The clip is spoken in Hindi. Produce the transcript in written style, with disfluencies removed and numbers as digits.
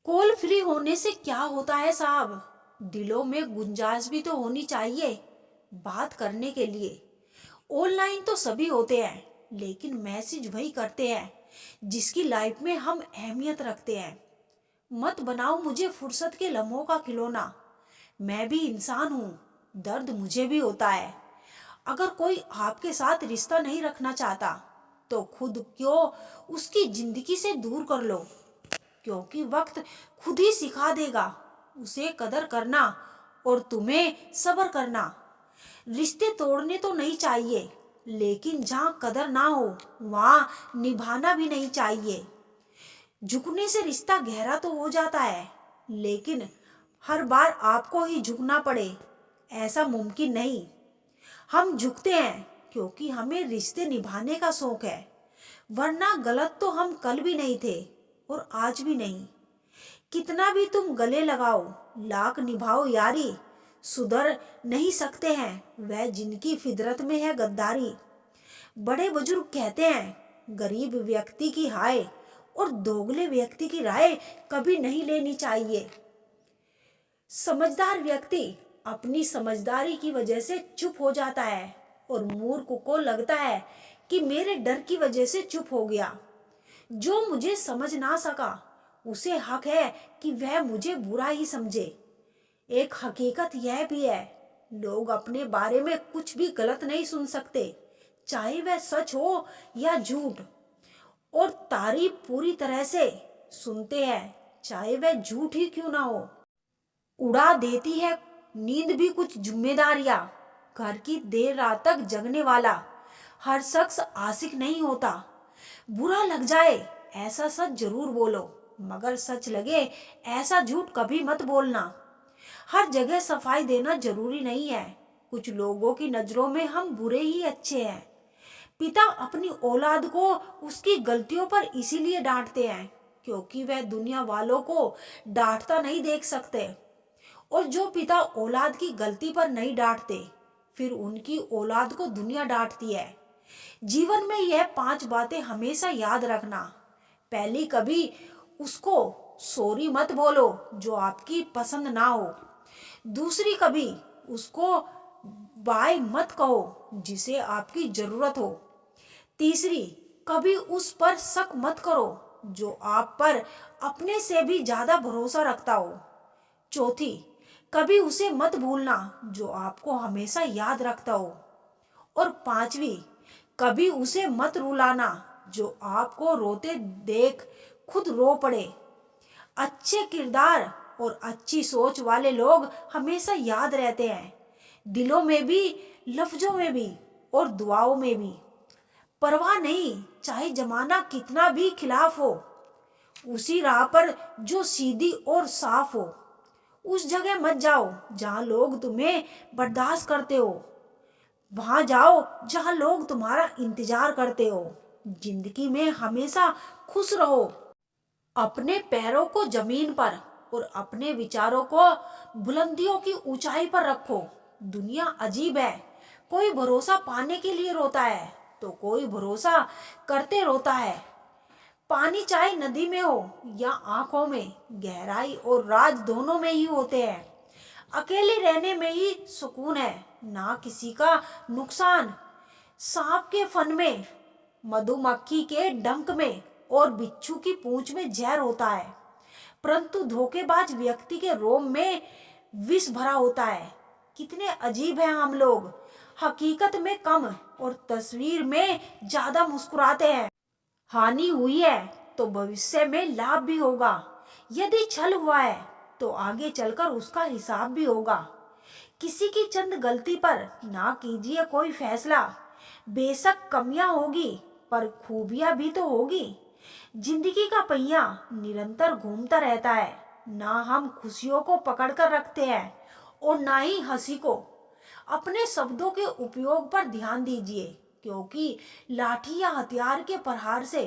कॉल फ्री होने से क्या होता है साहब? दिलों में गुंजाइश भी तो होनी चाहिए बात करने के लिए। ऑनलाइन तो सभी होते हैं, लेकिन मैसेज वही करते हैं जिसकी लाइफ में हम अहमियत रखते हैं। मत बनाओ मुझे फुर्सत के लम्हों का खिलौना। मैं भी इंसान हूँ, दर्द मुझे भी होता है। अगर कोई आपके साथ रिश्ता नहीं रखना चाहता तो खुद क्यों उसकी जिंदगी से दूर कर लो, क्योंकि वक्त खुद ही सिखा देगा उसे कदर करना और तुम्हें सब्र करना। रिश्ते तोड़ने तो नहीं चाहिए, लेकिन जहाँ कदर ना हो वहाँ निभाना भी नहीं चाहिए। झुकने से रिश्ता गहरा तो हो जाता है, लेकिन हर बार आपको ही झुकना पड़े ऐसा मुमकिन नहीं। हम झुकते हैं क्योंकि हमें रिश्ते निभाने का शौक है, वरना गलत तो हम कल भी नहीं थे और आज भी नहीं। कितना भी तुम गले लगाओ, लाख निभाओ यारी, सुधर नहीं सकते हैं वह जिनकी फितरत में है गद्दारी। बड़े बुजुर्ग कहते हैं गरीब व्यक्ति की हाय और दोगले व्यक्ति की राय कभी नहीं लेनी चाहिए। समझदार व्यक्ति अपनी समझदारी की वजह से चुप हो जाता है और मूर्ख को लगता है कि मेरे डर की वजह से चुप हो गया। जो मुझे समझ ना सका उसे हक है कि वह मुझे बुरा ही समझे। एक हकीकत यह भी है, लोग अपने बारे में कुछ भी गलत नहीं सुन सकते, चाहे वह सच हो या झूठ। और तारीफ पूरी तरह से सुनते हैं, चाहे वह झूठ ही क्यों ना हो। उड़ा देती है नींद भी कुछ जिम्मेदारियां। घर की देर रात तक जगने वाला हर शख्स आशिक नहीं होता। बुरा लग जाए ऐसा सच जरूर बोलो, मगर सच लगे ऐसा झूठ कभी मत बोलना। हर जगह सफाई देना जरूरी नहीं है, कुछ लोगों की नजरों में हम बुरे ही अच्छे हैं। पिता अपनी औलाद को उसकी गलतियों पर इसीलिए डांटते हैं क्योंकि वह दुनिया वालों को डांटता नहीं देख सकते। और जो पिता औलाद की गलती पर नहीं डांटते, फिर उनकी औलाद को दुनिया डांटती है। जीवन में यह 5 बातें हमेशा याद रखना। पहली, कभी उसको सॉरी मत बोलो जो आपकी पसंद ना हो। दूसरी, कभी उसको बाय मत कहो जिसे आपकी जरूरत हो। तीसरी, कभी उस पर शक मत करो जो आप पर अपने से भी ज्यादा भरोसा रखता हो। चौथी, कभी उसे मत भूलना जो आपको हमेशा याद रखता हो। और पांचवी, कभी उसे मत रुलाना जो आपको रोते देख खुद रो पड़े। अच्छे किरदार और अच्छी सोच वाले लोग हमेशा याद रहते हैं, दिलों में भी, लफ्जों में भी और दुआओं में भी। परवाह नहीं चाहे जमाना कितना भी खिलाफ हो, उसी राह पर जो सीधी और साफ हो। उस जगह मत जाओ जहां लोग तुम्हें बर्दाश्त करते हो, वहां जाओ जहां लोग तुम्हारा इंतजार करते हो। जिंदगी में हमेशा खुश रहो, अपने पैरों को जमीन पर और अपने विचारों को बुलंदियों की ऊंचाई पर रखो। दुनिया अजीब है, कोई भरोसा पाने के लिए रोता है तो कोई भरोसा करते रोता है। पानी चाहे नदी में हो या आंखों में, गहराई और राज दोनों में ही होते हैं। अकेले रहने में ही सुकून है, ना किसी का नुकसान। सांप के फन में, मधुमक्खी के डंक में और बिच्छू की पूंछ में जहर होता है, परंतु धोखेबाज व्यक्ति के रोम में विष भरा होता है। कितने अजीब हैं हम लोग, हकीकत में कम और तस्वीर में ज्यादा मुस्कुराते हैं। हानि हुई है तो भविष्य में लाभ भी होगा, यदि छल हुआ है तो आगे चलकर उसका हिसाब भी होगा। किसी की चंद गलती पर ना कीजिए कोई फैसला। बेशक कमियां होगी पर खूबियां भी तो होगी। जिंदगी का पहिया निरंतर घूमता रहता है, ना हम खुशियों को पकड़ कर रखते हैं और ना ही हंसी को। अपने शब्दों के उपयोग पर ध्यान दीजिए, क्योंकि लाठी या हथियार के प्रहार से